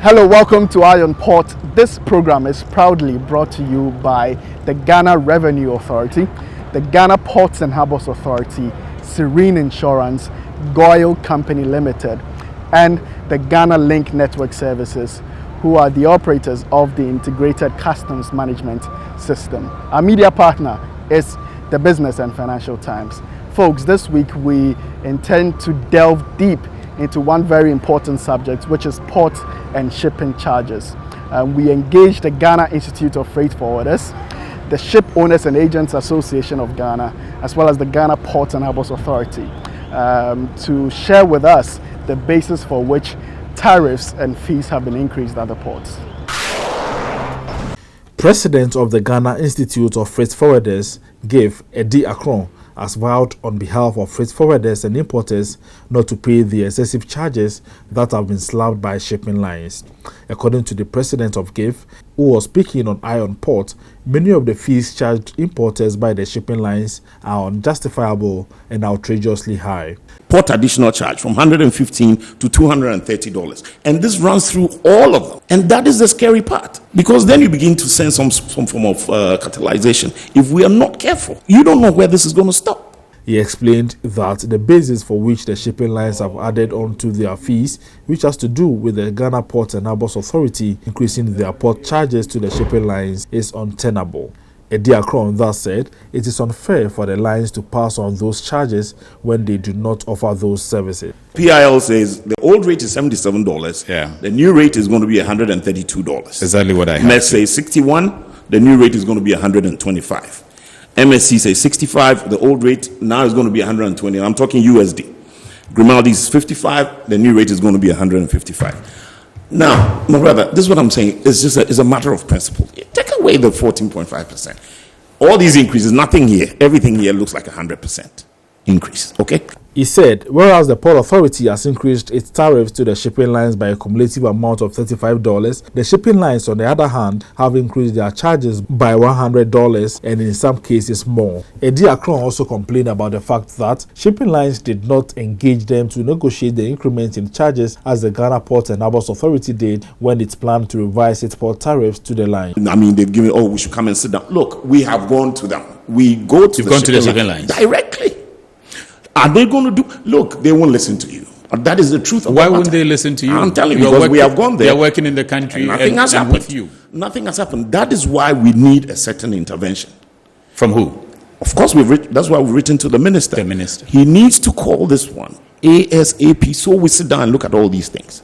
Hello, welcome to Eye on Port. This program is proudly brought to you by the Ghana Revenue Authority, the Ghana Ports and Harbours Authority, Serene Insurance, Goyle Company Limited, and the Ghana Link Network Services, who are the operators of the Integrated Customs Management System. Our media partner is the Business and Financial Times. Folks, this week we intend to delve deep into one very important subject, which is port and shipping charges. We engaged the Ghana Institute of Freight Forwarders, the Ship Owners and Agents Association of Ghana, as well as the Ghana Ports and Harbours Authority, to share with us the basis for which tariffs and fees have been increased at the ports. President of the Ghana Institute of Freight Forwarders, gave Eddie Akron, has vowed on behalf of freight forwarders and importers not to pay the excessive charges that have been slapped by shipping lines. According to the president of GIF, who was speaking on Eye on Port, many of the fees charged importers by the shipping lines are unjustifiable and outrageously high. Port additional charge from $115 to $230, and this runs through all of them, and that is the scary part, because then you begin to sense some form of catalyzation. If we are not careful, you don't know where this is going to stop. He explained that the basis for which the shipping lines have added on to their fees, which has to do with the Ghana Ports and Harbours Authority increasing their port charges to the shipping lines, is untenable. Eddie Akron thus said it is unfair for the lines to pass on those charges when they do not offer those services. PIL says the old rate is $77, the new rate is going to be $132. Exactly what I heard. MES says $61, the new rate is going to be $125. MSC says $65, the old rate now is going to be $120. I'm talking USD. Grimaldi's is $55, the new rate is going to be $155. Now, my brother, this is what I'm saying. It's a matter of principle. Take away the 14.5%. All these increases, nothing here. Everything here looks like 100% increase. Okay? He said, whereas the Port Authority has increased its tariffs to the shipping lines by a cumulative amount of $35, the shipping lines, on the other hand, have increased their charges by $100 and in some cases more. Eddie Akron also complained about the fact that shipping lines did not engage them to negotiate the increment in charges as the Ghana Ports and Harbours Authority did when it planned to revise its port tariffs to the line. I mean, they've given, we should come and sit down. Look, we have gone to them. We go to the shipping lines directly. Are they going to do? Look, they won't listen to you. That is the truth. Why wouldn't they listen to you? I'm telling you, because we have gone there. They're working in the country and nothing has happened with you. Nothing has happened. That is why we need a certain intervention. From who? Of course, that's why we've written to the minister. The minister. He needs to call this one ASAP, so we sit down and look at all these things.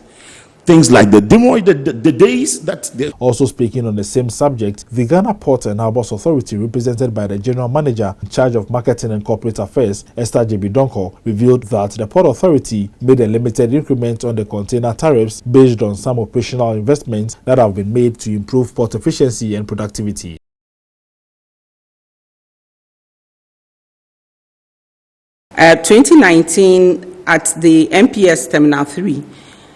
Things like the days that they... Also speaking on the same subject, the Ghana Ports and Harbours Authority, represented by the General Manager in charge of Marketing and Corporate Affairs, Esther Jebidonko, revealed that the Port Authority made a limited increment on the container tariffs based on some operational investments that have been made to improve port efficiency and productivity. At 2019, at the MPS Terminal 3,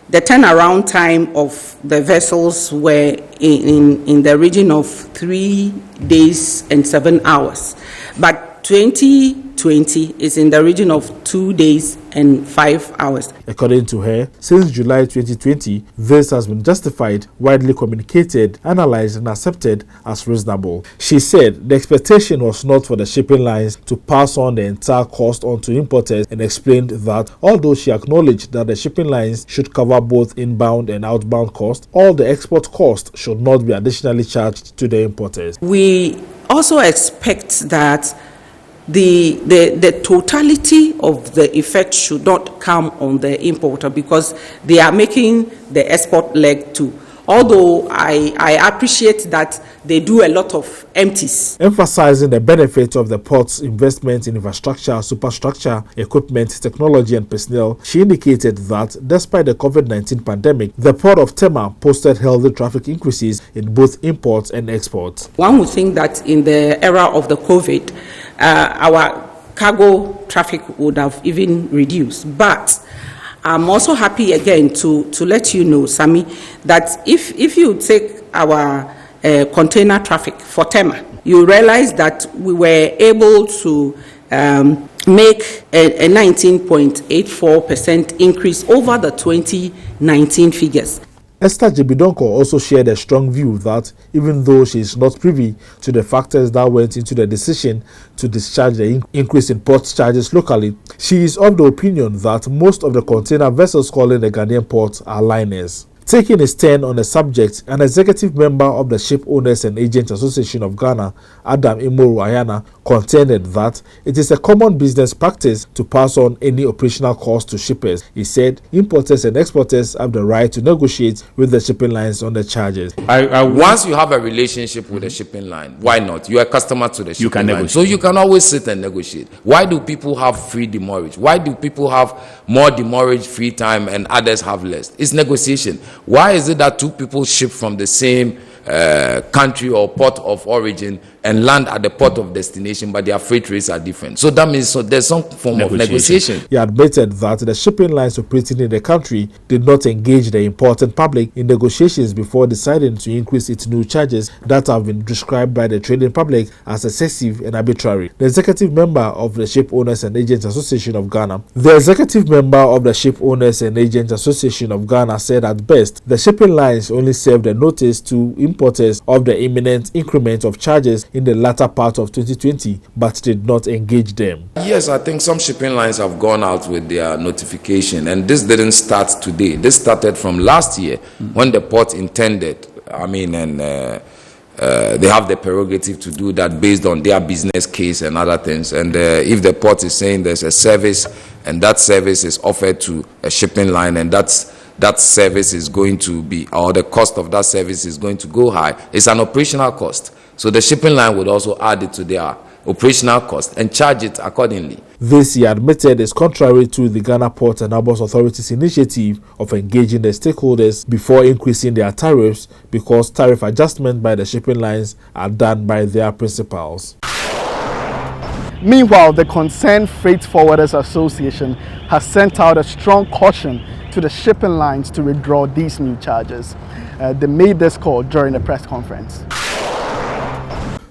the turnaround time of the vessels were in the region of 3 days and 7 hours. But 2020 is in the region of 2 days and 5 hours. According to her, since July 2020, this has been justified, widely communicated, analyzed and accepted as reasonable. She said the expectation was not for the shipping lines to pass on the entire cost onto importers, and explained that although she acknowledged that the shipping lines should cover both inbound and outbound costs, all the export costs should not be additionally charged to the importers. We also expect that the totality of the effect should not come on the importer, because they are making the export leg too. Although I appreciate that they do a lot of empties. Emphasizing the benefits of the port's investment in infrastructure, superstructure, equipment, technology and personnel, she indicated that despite the COVID-19 pandemic, the port of TEMA posted healthy traffic increases in both imports and exports. One would think that in the era of the COVID, our cargo traffic would have even reduced. But I'm also happy again to let you know, Sammy, that if you take our container traffic for TEMA, you realize that we were able to make a 19.84% increase over the 2019 figures. Esther Jebidonko also shared a strong view that even though she is not privy to the factors that went into the decision to discharge the increase in port charges locally, she is of the opinion that most of the container vessels calling the Ghanaian ports are liners. Taking a stand on the subject, an executive member of the Ship Owners and Agents Association of Ghana, Adam Imoru Ayana, contended that it is a common business practice to pass on any operational cost to shippers. He said importers and exporters have the right to negotiate with the shipping lines on the charges. Once you have a relationship with the shipping line, why not? You are a customer to the shipping line. negotiate. So you can always sit and negotiate. Why do people have free demurrage? Why do people have more demurrage free time and others have less? It's negotiation. Why is it that two people ship from the same country or port of origin and land at the port of destination, but their freight rates are different? So that means there's some form of negotiation. He admitted that the shipping lines operating in the country did not engage the important public in negotiations before deciding to increase its new charges that have been described by the trading public as excessive and arbitrary. The executive member of the Ship Owners and Agents Association of Ghana, said at best the shipping lines only served a notice to importers of the imminent increment of charges in the latter part of 2020, but did not engage them. Yes, I think some shipping lines have gone out with their notification, and this didn't start today. This started from last year when the port intended, they have the prerogative to do that based on their business case and other things. And if the port is saying there's a service and that service is offered to a shipping line, and that service is going to be, or the cost of that service is going to go high, it's an operational cost. So the shipping line would also add it to their operational cost and charge it accordingly. This, he admitted, is contrary to the Ghana Ports and Harbors Authority's initiative of engaging the stakeholders before increasing their tariffs, because tariff adjustments by the shipping lines are done by their principals. Meanwhile, the Concerned Freight Forwarders Association has sent out a strong caution to the shipping lines to withdraw these new charges. They made this call during a press conference.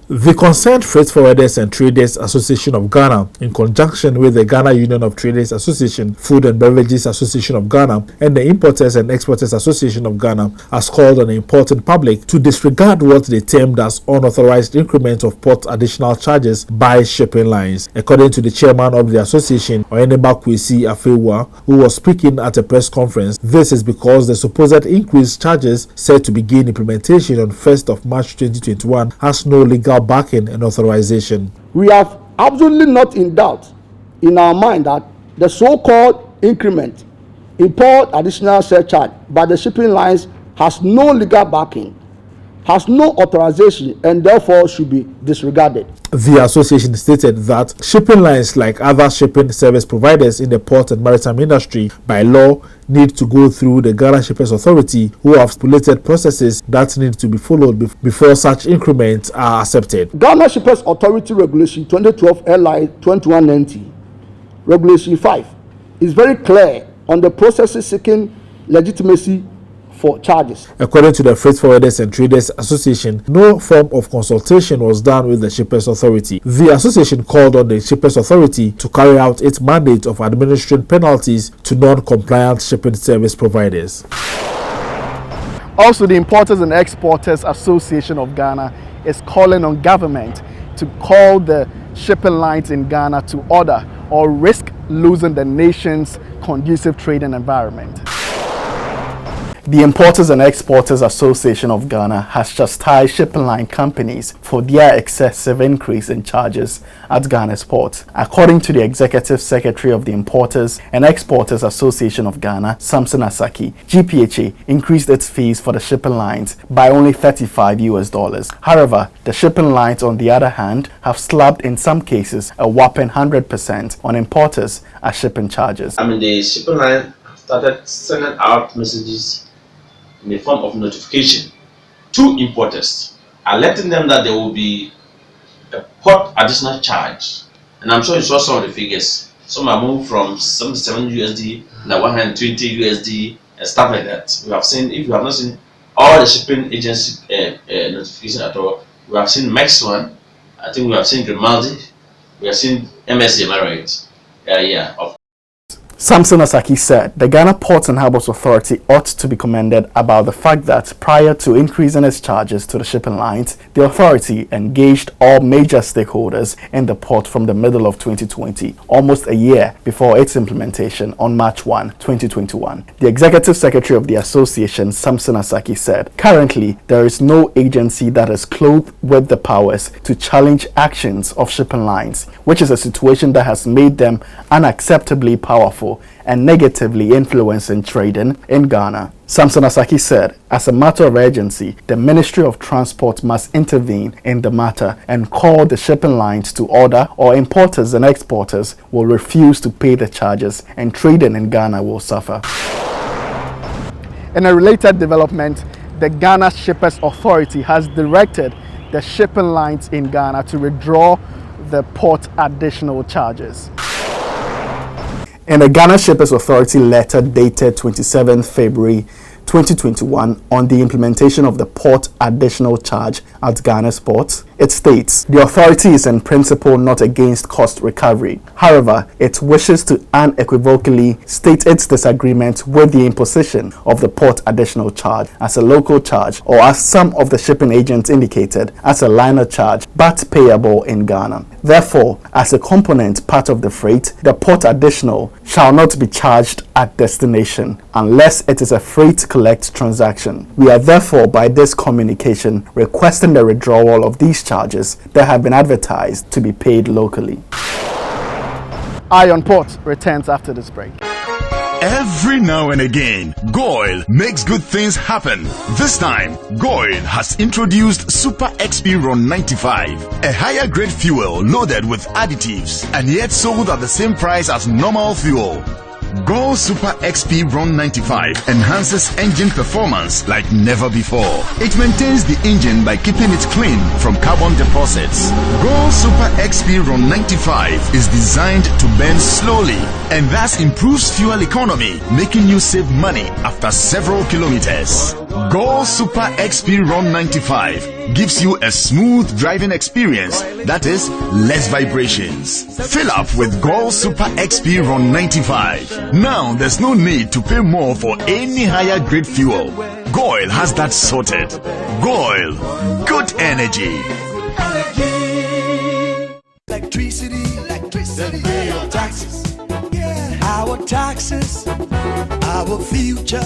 The Concerned Freight Forwarders and Traders Association of Ghana, in conjunction with the Ghana Union of Traders Association, Food and Beverages Association of Ghana, and the Importers and Exporters Association of Ghana, has called on the important public to disregard what they termed as unauthorized increment of port additional charges by shipping lines. According to the chairman of the association, Oyeneba Kwesi Afewa, who was speaking at a press conference, this is because the supposed increased charges set to begin implementation on 1st of March 2021 has no legal backing and authorization. We have absolutely not in doubt in our mind that the so-called increment in port additional surcharge by the shipping lines has no legal backing, has no authorization, and therefore should be disregarded. The association stated that shipping lines, like other shipping service providers in the port and maritime industry, by law need to go through the Ghana Shippers Authority, who have stipulated processes that need to be followed before such increments are accepted. Ghana Shippers Authority Regulation 2012 LI 2190, Regulation 5, is very clear on the processes seeking legitimacy for charges. According to the Freight Forwarders and Traders Association, no form of consultation was done with the Shippers Authority. The association called on the Shippers Authority to carry out its mandate of administering penalties to non-compliant shipping service providers. Also, the Importers and Exporters Association of Ghana is calling on government to call the shipping lines in Ghana to order or risk losing the nation's conducive trading environment. The Importers and Exporters Association of Ghana has chastised shipping line companies for their excessive increase in charges at Ghana's ports. According to the Executive Secretary of the Importers and Exporters Association of Ghana, Samson Asaki, GPHA increased its fees for the shipping lines by only $35. However, the shipping lines, on the other hand, have slapped in some cases a whopping 100% on importers as shipping charges. The shipping line started sending out messages in the form of notification to importers, alerting them that there will be a port additional charge. And I'm sure you saw some of the figures. Some are moved from 77 USD, like 120 USD, and stuff like that. We have seen, if you have not seen all the shipping agency notification at all, we have seen Max one, I think we have seen Grimaldi, we have seen MSC, am I right? Yeah. Samson Asaki said the Ghana Ports and Harbours Authority ought to be commended about the fact that prior to increasing its charges to the shipping lines, the authority engaged all major stakeholders in the port from the middle of 2020, almost a year before its implementation on March 1, 2021. The Executive Secretary of the Association, Samson Asaki, said, currently there is no agency that is clothed with the powers to challenge actions of shipping lines, which is a situation that has made them unacceptably powerful and negatively influencing trading in Ghana. Samson Asaki said, as a matter of urgency, the Ministry of Transport must intervene in the matter and call the shipping lines to order, or importers and exporters will refuse to pay the charges and trading in Ghana will suffer. In a related development, the Ghana Shippers Authority has directed the shipping lines in Ghana to withdraw the port additional charges. In a Ghana Shippers Authority letter dated 27 February 2021 on the implementation of the port additional charge at Ghana's ports, it states, the authority is in principle not against cost recovery. However, it wishes to unequivocally state its disagreement with the imposition of the port additional charge as a local charge, or as some of the shipping agents indicated, as a liner charge, but payable in Ghana. Therefore, as a component part of the freight, the port additional shall not be charged at destination unless it is a freight collect transaction. We are therefore by this communication requesting the withdrawal of these charges that have been advertised to be paid locally. Eye on Port returns after this break. Every now and again, GOIL makes good things happen. This time, GOIL has introduced Super XP Ron 95, a higher grade fuel loaded with additives and yet sold at the same price as normal fuel. GOIL Super XP Ron 95 enhances engine performance like never before. It maintains the engine by keeping it clean from carbon deposits. GOIL Super XP Ron 95 is designed to burn slowly and thus improves fuel economy, making you save money after several kilometers. GOIL Super XP Ron 95 gives you a smooth driving experience, that is, less vibrations. Fill up with GOIL Super XP Ron 95. Now there's no need to pay more for any higher grade fuel. GOIL has that sorted. GOIL, good energy. Electricity, pay your taxes. Our taxes, our future.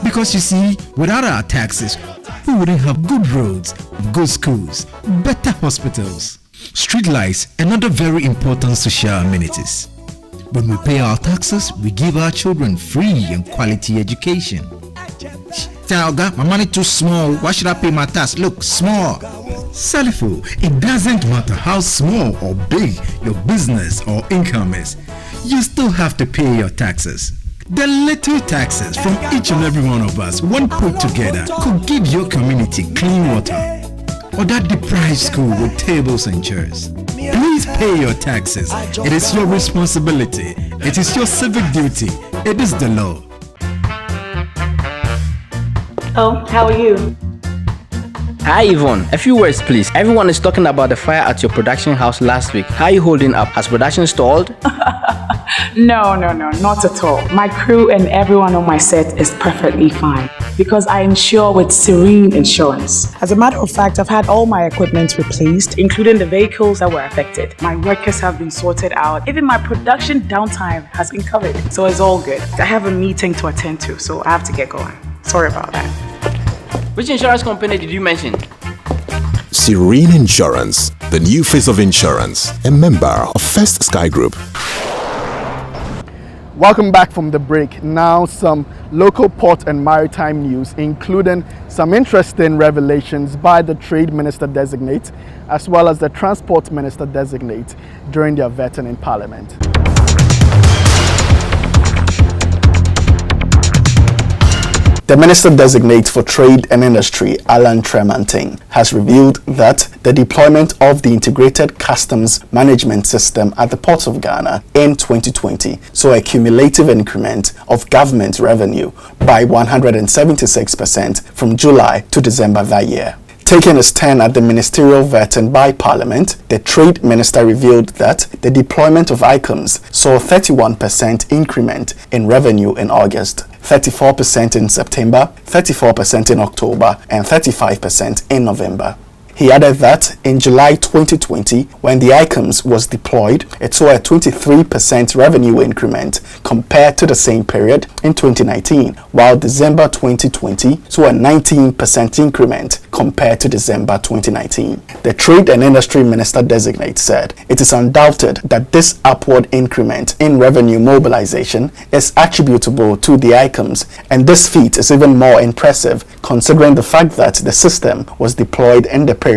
Because you see, without our taxes, we wouldn't have good roads, good schools, better hospitals, street lights, and other very important social amenities. When we pay our taxes, we give our children free and quality education. Talga, my money too small. Why should I pay my tax? Look, small. Salifo, it doesn't matter how small or big your business or income is. You still have to pay your taxes. The little taxes from each and every one of us, when put together, could give your community clean water or that deprived school with tables and chairs. Please pay your taxes. It is your responsibility. It is your civic duty. It is the law. Oh, how are you? Hi Yvonne, a few words please. Everyone is talking about the fire at your production house last week. How are you holding up? Has production stalled? No, not at all. My crew and everyone on my set is perfectly fine because I insure with Serene Insurance. As a matter of fact, I've had all my equipment replaced, including the vehicles that were affected. My workers have been sorted out. Even my production downtime has been covered. So it's all good. I have a meeting to attend to, so I have to get going. Sorry about that. Which insurance company did you mention? Serene Insurance, the new face of insurance, a member of First Sky Group. Welcome back from the break. Now some local port and maritime news, including some interesting revelations by the Trade Minister Designate as well as the Transport Minister Designate during their vetting in Parliament. The Minister-designate for Trade and Industry, Alan Tremantin, has revealed that the deployment of the Integrated Customs Management System at the ports of Ghana in 2020 saw a cumulative increment of government revenue by 176% from July to December that year. Taking his stand at the ministerial vetting by Parliament, the Trade Minister revealed that the deployment of ICUMS saw a 31% increment in revenue in August, 34% in September, 34% in October, and 35% in November. He added that in July 2020, when the ICUMS was deployed, it saw a 23% revenue increment compared to the same period in 2019, while December 2020 saw a 19% increment compared to December 2019. The Trade and Industry Minister Designate said it is undoubted that this upward increment in revenue mobilization is attributable to the ICUMS, and this feat is even more impressive considering the fact that the system was deployed in the period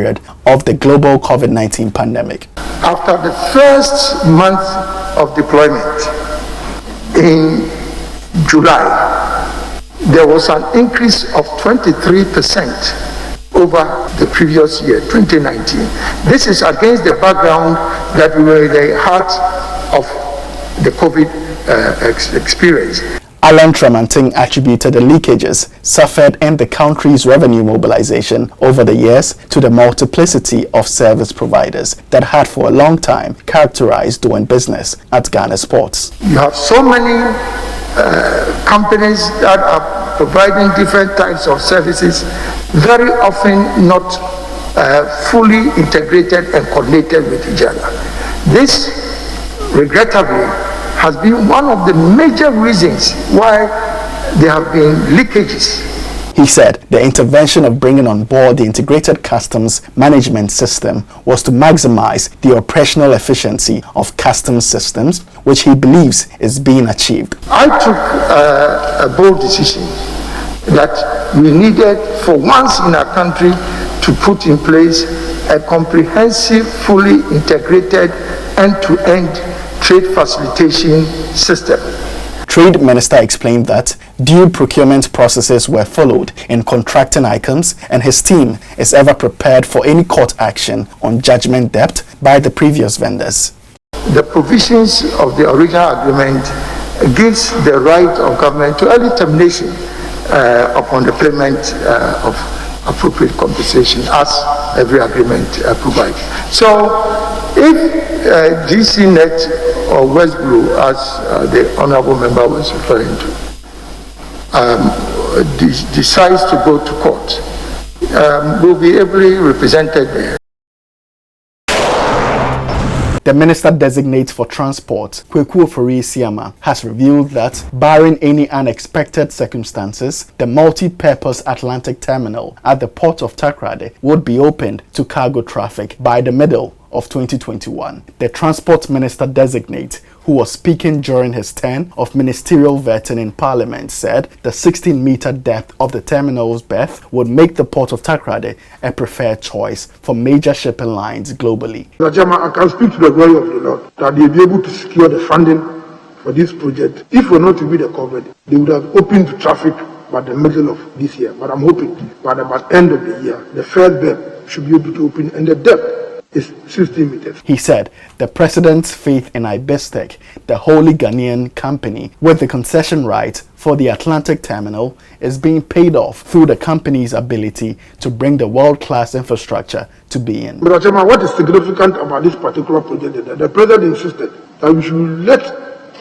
of the global COVID-19 pandemic. After the first month of deployment in July, there was an increase of 23% over the previous year, 2019. This is against the background that we were in the heart of the COVID experience. Alan Tremanting attributed the leakages suffered in the country's revenue mobilization over the years to the multiplicity of service providers that had for a long time characterized doing business at Ghana's ports. You have so many companies that are providing different types of services, very often not fully integrated and coordinated with each other. This, regrettably, has been one of the major reasons why there have been leakages. He said the intervention of bringing on board the integrated customs management system was to maximize the operational efficiency of customs systems, which he believes is being achieved. I took a bold decision that we needed for once in our country to put in place a comprehensive, fully integrated, end-to-end trade facilitation system. Trade Minister explained that due procurement processes were followed in contracting ICUMS, and his team is ever prepared for any court action on judgment debt by the previous vendors. The provisions of the original agreement gives the right of government to early termination upon the payment of appropriate compensation, as every agreement provides. So if GCNet or West Blue, as the Honourable Member was referring to, decides to go to court, will be ably represented there. The Minister-designate for Transport, Kweku Ofori-Isiama, has revealed that, barring any unexpected circumstances, the multi-purpose Atlantic Terminal at the port of TAKORADI would be opened to cargo traffic by the middle of 2021. The Transport Minister-designate, who was speaking during his turn of ministerial vetting in Parliament, said the 16-meter depth of the terminal's berth would make the port of TAKORADI a preferred choice for major shipping lines globally. I can speak to the glory of the Lord that they'll be able to secure the funding for this project. If we're not to be the COVID, they would have opened the traffic by the middle of this year. But I'm hoping by the end of the year, the first berth should be able to open, and the depth is 16 meters. He said the president's faith in IBESTEC, the wholly Ghanaian company with the concession right for the Atlantic Terminal, is being paid off through the company's ability to bring the world-class infrastructure to being. Mr. Chairman, what is significant about this particular project is that the president insisted that we should let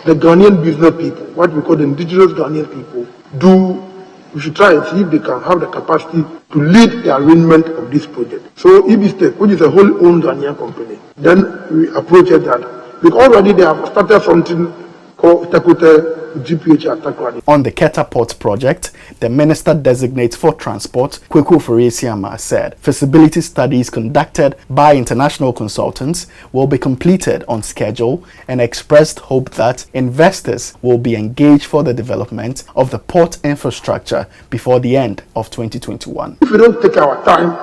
the Ghanaian business people, what we call the indigenous Ghanaian people, we should try and see if they can have the capacity to lead the arrangement of this project. So IBESTEC, which is a wholly owned Ghanaian company, then we approached that because already they have started something called GPH at TAKORADI. On the Keta Port project, the Minister-designate for Transport, Kweku Ofori-Isiama, said feasibility studies conducted by international consultants will be completed on schedule, and expressed hope that investors will be engaged for the development of the port infrastructure before the end of 2021. If we don't take our time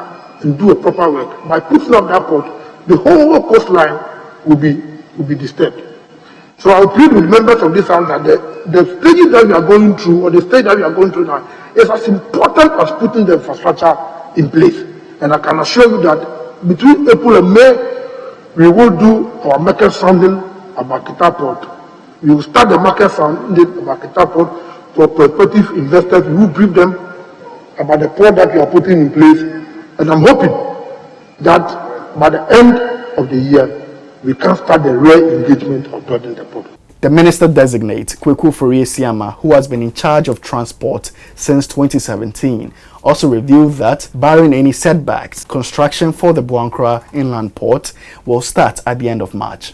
and do a proper work, by putting up that port, the whole coastline will be disturbed. So I plead with members of this House that the stages that we are going through, or the stage that we are going through now, is as important as putting the infrastructure in place. And I can assure you that between April and May, we will do our market sounding about Keta Port. We will start the market sounding about Keta Port for prospective investors. We will brief them about the port that we are putting in place, And I'm hoping that by the end of the year, we can start the real engagement of building the port. The Minister-designate, Kweku Forie-Siama, who has been in charge of transport since 2017, also revealed that, barring any setbacks, construction for the Buankra Inland Port will start at the end of March.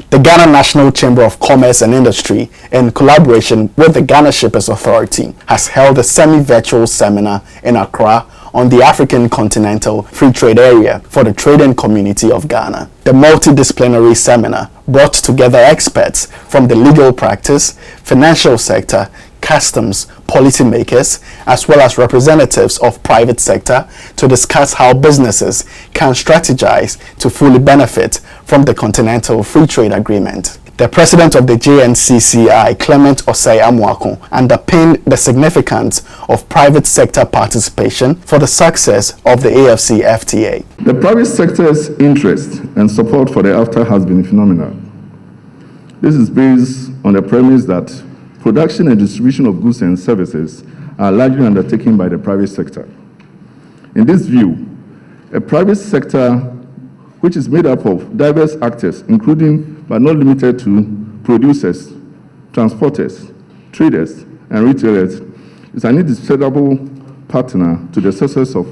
The Ghana National Chamber of Commerce and Industry, in collaboration with the Ghana Shippers Authority, has held a semi-virtual seminar in Accra on the African Continental Free Trade Area for the trading community of Ghana. The multidisciplinary seminar brought together experts from the legal practice, financial sector, customs, policymakers, as well as representatives of private sector to discuss how businesses can strategize to fully benefit from the Continental Free Trade Agreement. The president of the JNCCI, Clement Osei Amuako, underpinned the significance of private sector participation for the success of the AFCFTA. The private sector's interest and support for the AFTA has been phenomenal. This is based on the premise that production and distribution of goods and services are largely undertaken by the private sector. In this view, a private sector which is made up of diverse actors, including but not limited to producers, transporters, traders, and retailers, is an indispensable partner to the success of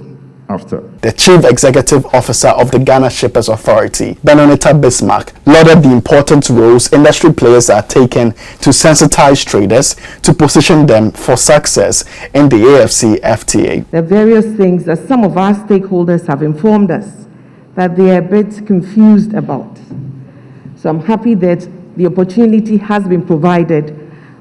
AFTA. The Chief Executive Officer of the Ghana Shippers Authority, Benonita Bismarck, lauded the important roles industry players are taking to sensitize traders to position them for success in the AFCFTA. There are various things that some of our stakeholders have informed us that they are a bit confused about. So I'm happy that the opportunity has been provided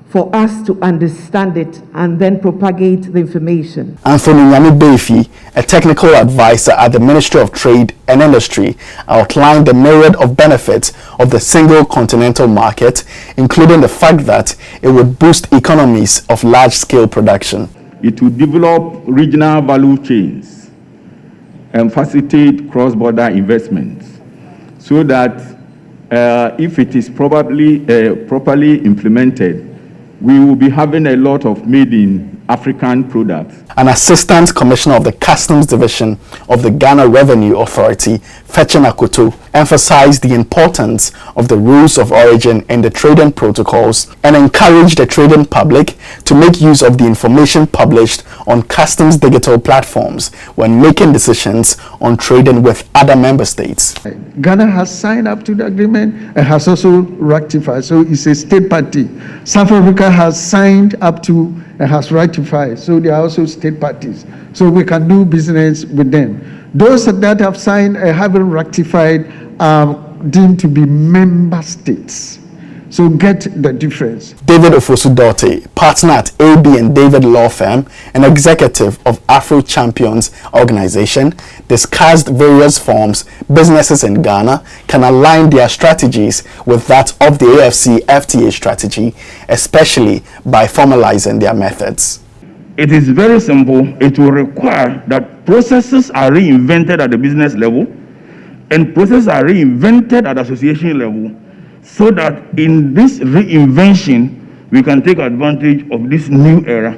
for us to understand it and then propagate the information. Anthony Nyame-Befi, a technical advisor at the Ministry of Trade and Industry, outlined the myriad of benefits of the single continental market, including the fact that it would boost economies of large-scale production. It will develop regional value chains and facilitate cross-border investments so that if it is properly implemented, we will be having a lot of made in African products. An Assistant Commissioner of the Customs Division of the Ghana Revenue Authority, Fetchen Akoto, emphasized the importance of the rules of origin in the trading protocols and encouraged the trading public to make use of the information published on customs digital platforms when making decisions on trading with other member states. Ghana has signed up to the agreement and has also ratified, so it's a state party. South Africa has signed up to and has ratified, so they are also state parties. So we can do business with them. Those that have signed and haven't ratified are deemed to be member states. So get the difference. David Ofosu-Dorte, partner at AB and David Law Firm and executive of Afro Champions Organization, discussed various forms businesses in Ghana can align their strategies with that of the AFCFTA strategy, especially by formalizing their methods. It is very simple. It will require that processes are reinvented at the business level and processes are reinvented at the association level, so that in this reinvention, we can take advantage of this new era.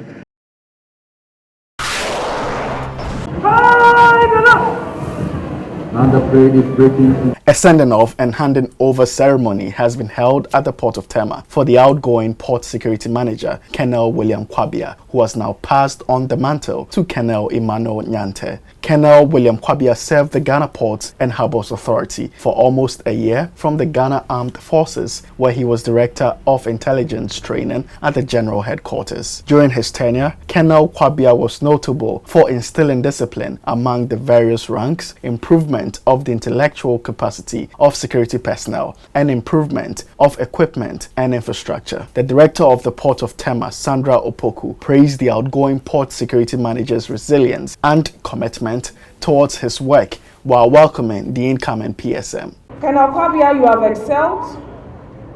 And the parade is breaking. A sending off and handing over ceremony has been held at the port of Tema for the outgoing port security manager, Colonel William Kwabia, who has now passed on the mantle to Colonel Emmanuel Nyante. Colonel William Kwabia served the Ghana Ports and Harbours Authority for almost a year from the Ghana Armed Forces, where he was Director of Intelligence Training at the General Headquarters. During his tenure, Colonel Kwabia was notable for instilling discipline among the various ranks, improvement of the intellectual capacity of security personnel, and improvement of equipment and infrastructure. The Director of the Port of Tema, Sandra Opoku, praised the outgoing port security manager's resilience and commitment towards his work while welcoming the incoming PSM. Colonel Kwabia, you have excelled,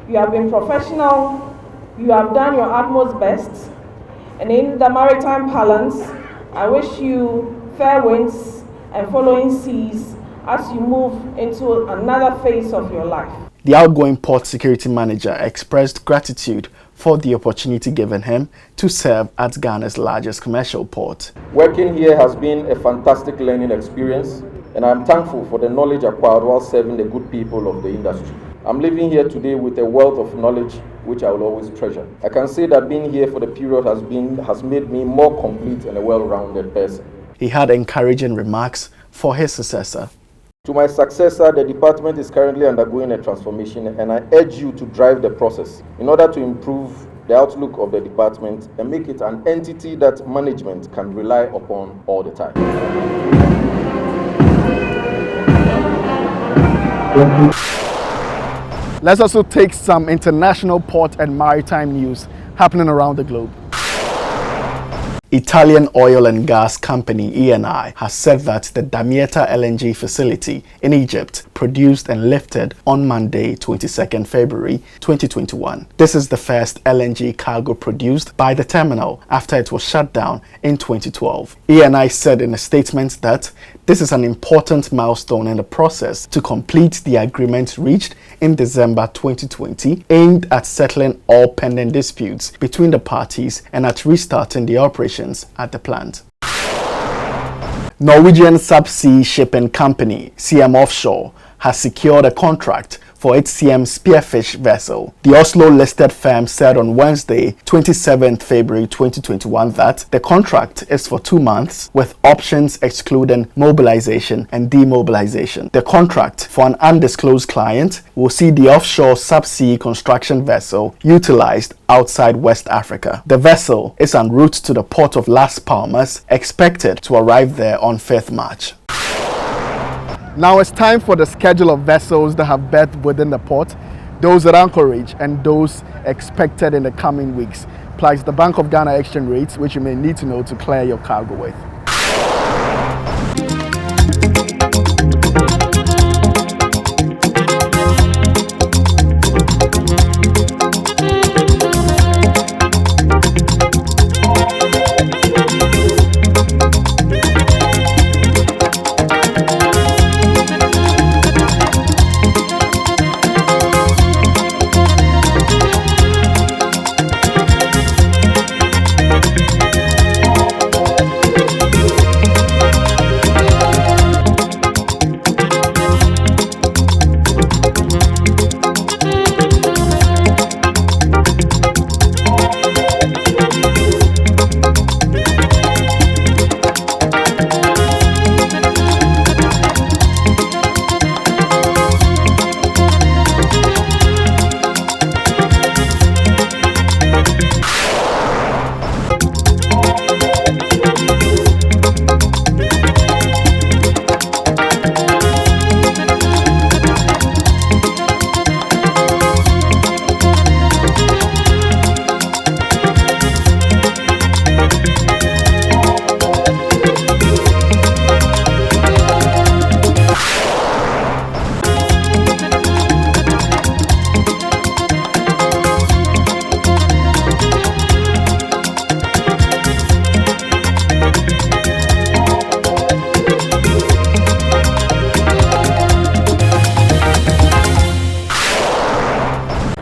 you have been professional, you have done your utmost best, and in the maritime parlance, I wish you fair winds and following seas as you move into another phase of your life. The outgoing port security manager expressed gratitude for the opportunity given him to serve at Ghana's largest commercial port. Working here has been a fantastic learning experience, and I'm thankful for the knowledge acquired while serving the good people of the industry. I'm living here today with a wealth of knowledge which I will always treasure. I can say that being here for the period has made me more complete and a well-rounded person. He had encouraging remarks for his successor. To my successor, the department is currently undergoing a transformation, and I urge you to drive the process in order to improve the outlook of the department and make it an entity that management can rely upon all the time. Let's also take some international port and maritime news happening around the globe. Italian oil and gas company Eni has said that the Damietta LNG facility in Egypt produced and lifted on Monday, 22nd February 2021. This is the first LNG cargo produced by the terminal after it was shut down in 2012. Eni said in a statement that this is an important milestone in the process to complete the agreement reached in December 2020 aimed at settling all pending disputes between the parties and at restarting the operations at the plant. Norwegian subsea shipping company CM Offshore has secured a contract for its CM Spearfish vessel. The Oslo-listed firm said on Wednesday, 27th February 2021 that the contract is for 2 months with options excluding mobilization and demobilization. The contract for an undisclosed client will see the offshore subsea construction vessel utilized outside West Africa. The vessel is en route to the port of Las Palmas, expected to arrive there on 5th March. Now it's time for the schedule of vessels that have berthed within the port, those at anchorage and those expected in the coming weeks, plus the Bank of Ghana exchange rates, which you may need to know to clear your cargo with.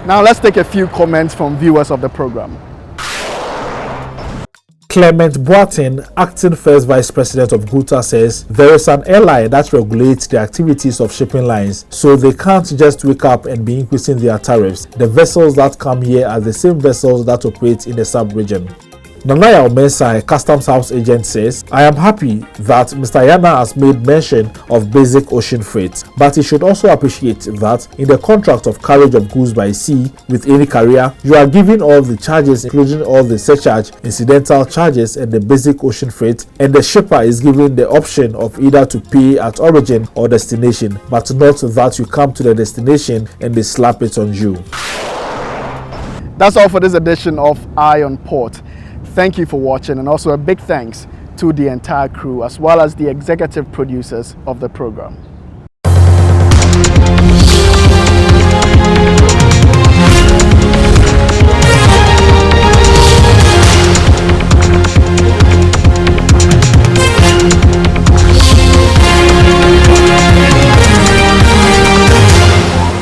Now let's take a few comments from viewers of the program. Clement Boateng, acting first vice president of GUTA, says there is an airline that regulates the activities of shipping lines, so they can't just wake up and be increasing their tariffs. The vessels that come here are the same vessels that operate in the sub-region. Nanaya Omensah, a customs house agent, says, I am happy that Mr. Yana has made mention of basic ocean freight, but he should also appreciate that in the contract of carriage of goods by sea with any carrier, you are giving all the charges, including all the surcharge, incidental charges, and the basic ocean freight, and the shipper is given the option of either to pay at origin or destination, but not that you come to the destination and they slap it on you. That's all for this edition of Eye on Port. Thank you for watching, and also a big thanks to the entire crew as well as the executive producers of the program.